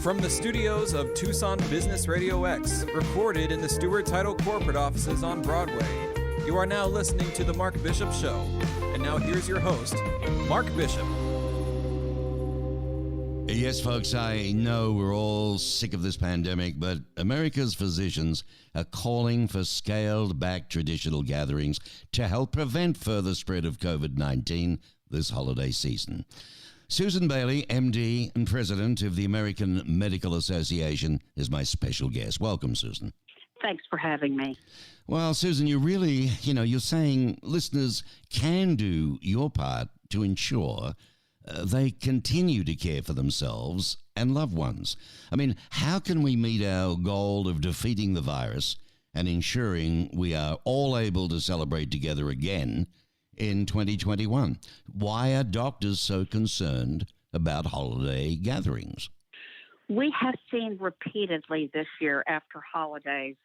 From the studios of Tucson Business RadioX, recorded in the Stewart Title corporate offices on Broadway, you are now listening to The Mark Bishop Show. And now here's your host, Mark Bishop. Yes, folks, I know we're all sick of this pandemic, but America's physicians are calling for scaled-back traditional gatherings to help prevent further spread of COVID-19 this holiday season. Susan Bailey, MD and President of the American Medical Association, is my special guest. Welcome, Susan. Thanks for having me. Well, Susan, you really, you're saying listeners can do your part to ensure they continue to care for themselves and loved ones. I mean, how can we meet our goal of defeating the virus and ensuring we are all able to celebrate together again in 2021? Why are doctors so concerned about holiday gatherings? We have seen repeatedly this year after holidays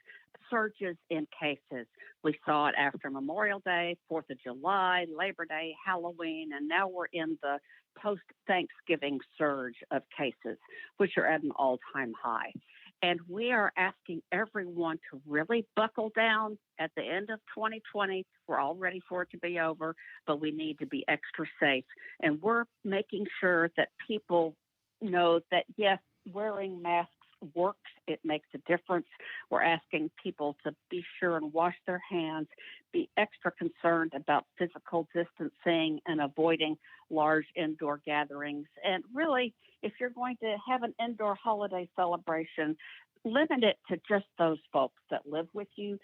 surges in cases. We saw it after Memorial Day, 4th of July, Labor Day, Halloween, and now we're in the post-Thanksgiving surge of cases, which are at an all-time high. And we are asking everyone to really buckle down at the end of 2020. We're all ready for it to be over, but we need to be extra safe. And we're making sure that people know that, yes, wearing masks works. It makes a difference. We're asking people to be sure and wash their hands, be extra concerned about physical distancing and avoiding large indoor gatherings. And really, if you're going to have an indoor holiday celebration, limit it to just those folks that live with you.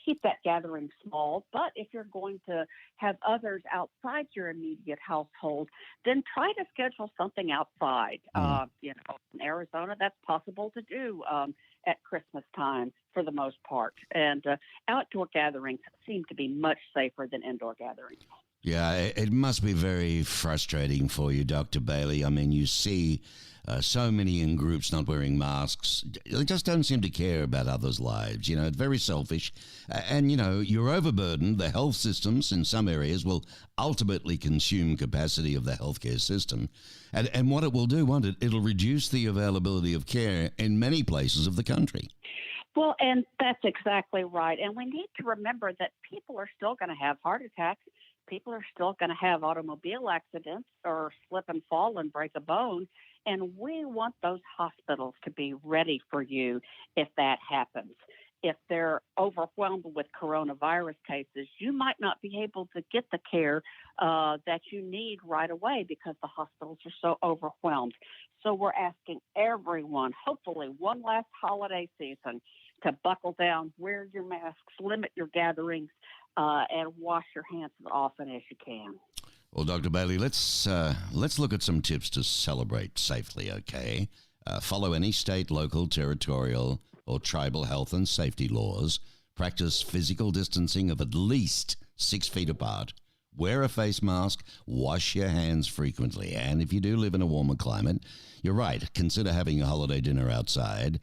Keep that gathering small. But if you're going to have others outside your immediate household, then try to schedule something outside. In Arizona, that's possible to do at Christmas time for the most part. And outdoor gatherings seem to be much safer than indoor gatherings. Yeah, it must be very frustrating for you, Dr. Bailey. I mean, you see so many in groups not wearing masks. They just don't seem to care about others' lives. It's very selfish. And, you're overburdened. The health systems in some areas will ultimately consume capacity of the healthcare system. And what it will do, won't it? It'll reduce the availability of care in many places of the country. Well, and that's exactly right. And we need to remember that people are still going to have heart attacks. People are still going to have automobile accidents or slip and fall and break a bone. And we want those hospitals to be ready for you if that happens. If they're overwhelmed with coronavirus cases, you might not be able to get the care that you need right away because the hospitals are so overwhelmed. So we're asking everyone, hopefully one last holiday season, to buckle down, wear your masks, limit your gatherings, and wash your hands as often as you can. Well, Dr. Bailey, let's look at some tips to celebrate safely, okay? Follow any state, local, territorial, or tribal health and safety laws. Practice physical distancing of at least 6 feet apart. Wear a face mask. Wash your hands frequently. And if you do live in a warmer climate, you're right, consider having a holiday dinner outside.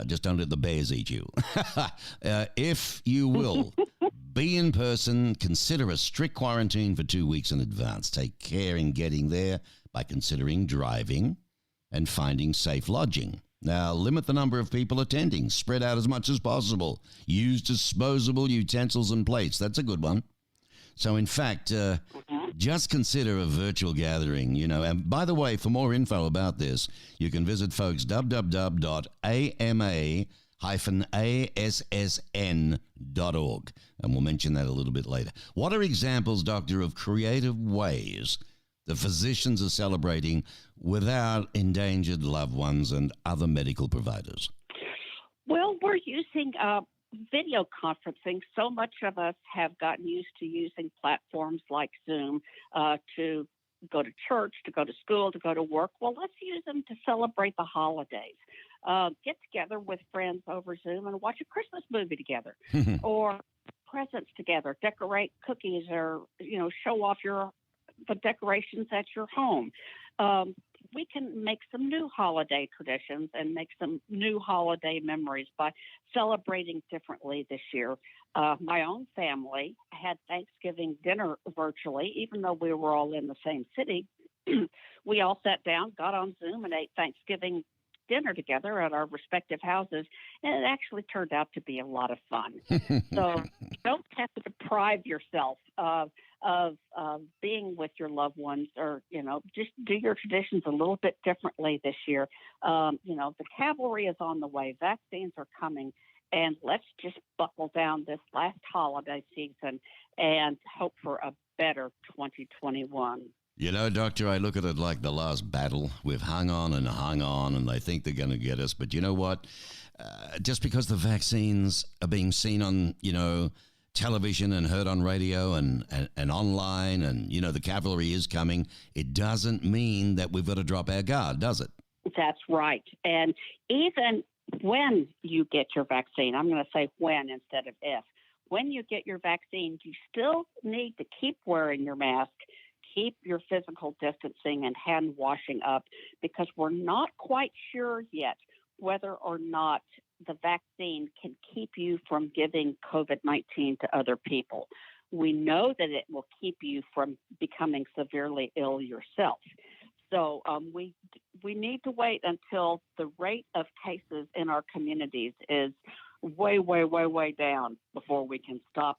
Just don't let the bears eat you. If you will, be in person. Consider a strict quarantine for 2 weeks in advance. Take care in getting there by considering driving and finding safe lodging. Now, limit the number of people attending. Spread out as much as possible. Use disposable utensils and plates. That's a good one. So, in fact, just consider a virtual gathering, And by the way, for more info about this, you can visit folks www.ama-assn.org. And we'll mention that a little bit later. What are examples, Doctor, of creative ways the physicians are celebrating without endangered loved ones and other medical providers? Well, we're using video conferencing. So much of us have gotten used to using platforms like Zoom to go to church, to go to school, to go to work. Well, let's use them to celebrate the holidays. Get together with friends over Zoom and watch a Christmas movie together or presents together, decorate cookies or, show off the decorations at your home. We can make some new holiday traditions and make some new holiday memories by celebrating differently this year. My own family had Thanksgiving dinner virtually, even though we were all in the same city. We all sat down, got on Zoom, and ate Thanksgiving dinner together at our respective houses, and it actually turned out to be a lot of fun. So you don't have to deprive yourself of being with your loved ones, or just do your traditions a little bit differently this year. The cavalry is on the way. Vaccines are coming. And let's just buckle down this last holiday season and hope for a better 2021. Doctor, I look at it like the last battle. We've hung on, and they think they're going to get us. But you know what? Just because the vaccines are being seen on, television and heard on radio and online, and, the cavalry is coming, it doesn't mean that we've got to drop our guard, does it? That's right. And even when you get your vaccine, I'm going to say when instead of if, when you get your vaccine, you still need to keep wearing your mask, keep your physical distancing and hand washing up, because we're not quite sure yet whether or not the vaccine can keep you from giving COVID-19 to other people. We know that it will keep you from becoming severely ill yourself. So we need to wait until the rate of cases in our communities is way, way, way, way down before we can stop,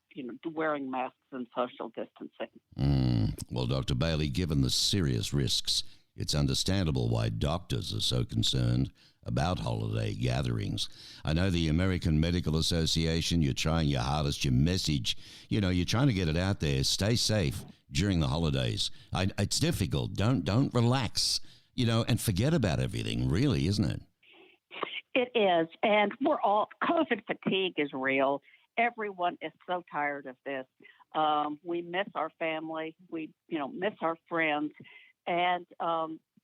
wearing masks and social distancing. Well, Dr. Bailey, given the serious risks, it's understandable why doctors are so concerned about holiday gatherings. I know the American Medical Association, you're trying your hardest, your message, you're trying to get it out there. Stay safe during the holidays. It's difficult. Don't relax, and forget about everything, really, isn't it? It is. And COVID fatigue is real. Everyone is so tired of this. We miss our family. We, miss our friends. And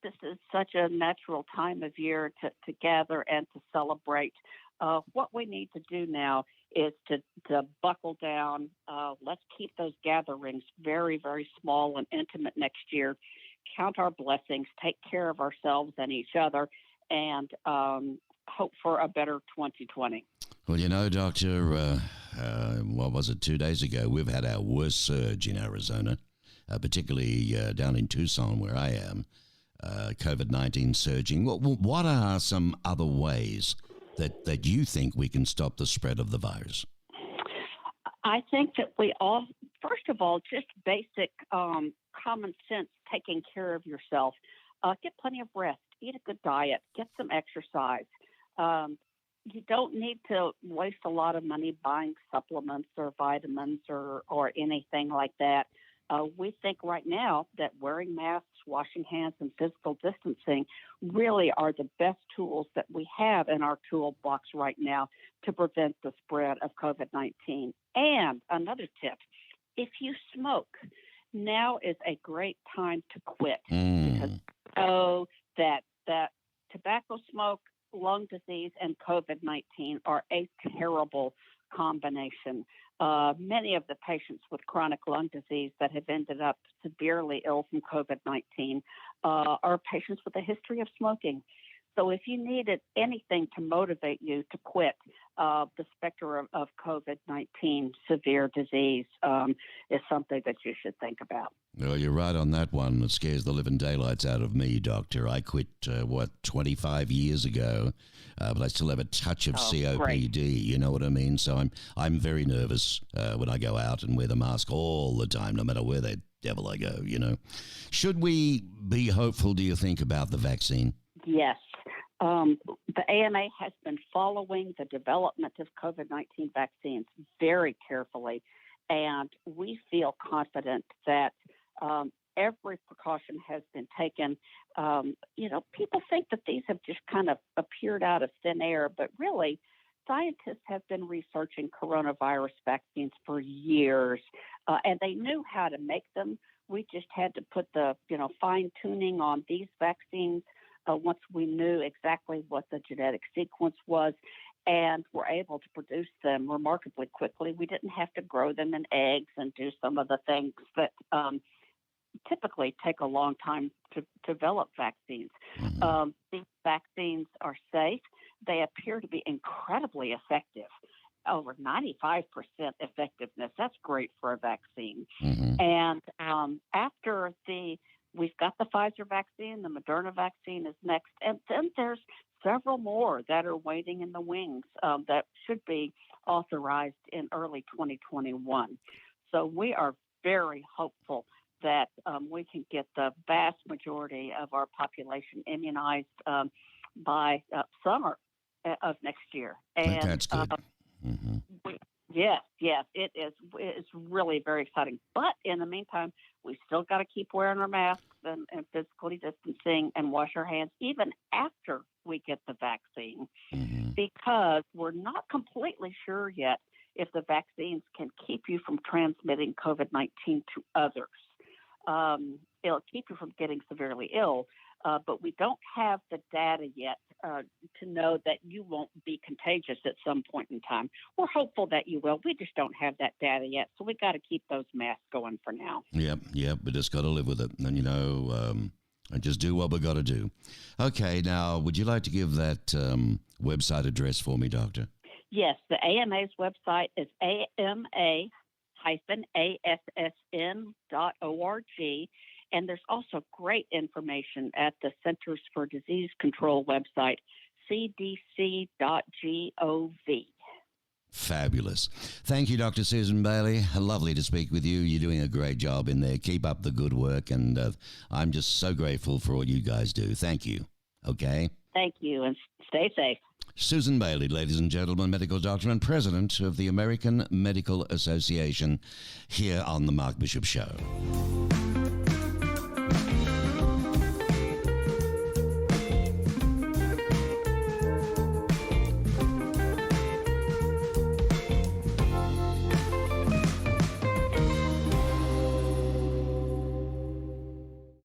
this is such a natural time of year to gather and to celebrate. What we need to do now is to buckle down. Let's keep those gatherings very, very small and intimate next year. Count our blessings, take care of ourselves and each other, and hope for a better 2020. Well, Doctor, what was it, 2 days ago? We've had our worst surge in Arizona, particularly down in Tucson where I am. COVID-19 surging. What are some other ways that you think we can stop the spread of the virus? I think that we all, first of all, just basic common sense, taking care of yourself. Get plenty of rest, eat a good diet, get some exercise. You don't need to waste a lot of money buying supplements or vitamins or anything like that. We think right now that wearing masks, washing hands, and physical distancing really are the best tools that we have in our toolbox right now to prevent the spread of COVID-19. And another tip, if you smoke, now is a great time to quit, because that tobacco smoke, lung disease, and COVID-19 are a terrible combination. Many of the patients with chronic lung disease that have ended up severely ill from COVID-19 are patients with a history of smoking. So if you needed anything to motivate you to quit, the specter of COVID-19 severe disease is something that you should think about. Well, you're right on that one. It scares the living daylights out of me, Doctor. I quit, 25 years ago, but I still have a touch of COPD, great. You know what I mean? So I'm very nervous when I go out and wear the mask all the time, no matter where the devil I go, Should we be hopeful, do you think, about the vaccine? Yes. The AMA has been following the development of COVID-19 vaccines very carefully, and we feel confident that every precaution has been taken. People think that these have just kind of appeared out of thin air, but really, scientists have been researching coronavirus vaccines for years, and they knew how to make them. We just had to put the, fine-tuning on these vaccines once we knew exactly what the genetic sequence was, and were able to produce them remarkably quickly. We didn't have to grow them in eggs and do some of the things that typically take a long time to develop vaccines. These vaccines are safe. They appear to be incredibly effective. Over 95% effectiveness. That's great for a vaccine. And we've got the Pfizer vaccine, the Moderna vaccine is next. And then there's several more that are waiting in the wings that should be authorized in early 2021. So we are very hopeful that we can get the vast majority of our population immunized by summer of next year. And That's good. yes, it is. It's really very exciting. But in the meantime, we still got to keep wearing our masks and physically distancing and wash our hands even after we get the vaccine, because we're not completely sure yet if the vaccines can keep you from transmitting COVID-19 to others. It'll keep you from getting severely ill, but we don't have the data yet to know that you won't be contagious at some point in time. We're hopeful that you will. We just don't have that data yet, so we got to keep those masks going for now. Yep, we just got to live with it. And, and just do what we got to do. Okay, now, would you like to give that website address for me, Doctor? Yes, the AMA's website is ama-assn.org. And there's also great information at the Centers for Disease Control website, cdc.gov. Fabulous. Thank you, Dr. Susan Bailey. Lovely to speak with you. You're doing a great job in there. Keep up the good work, and I'm just so grateful for all you guys do. Thank you. Okay? Thank you, and stay safe. Susan Bailey, ladies and gentlemen, medical doctor and president of the American Medical Association, here on The Mark Bishop Show.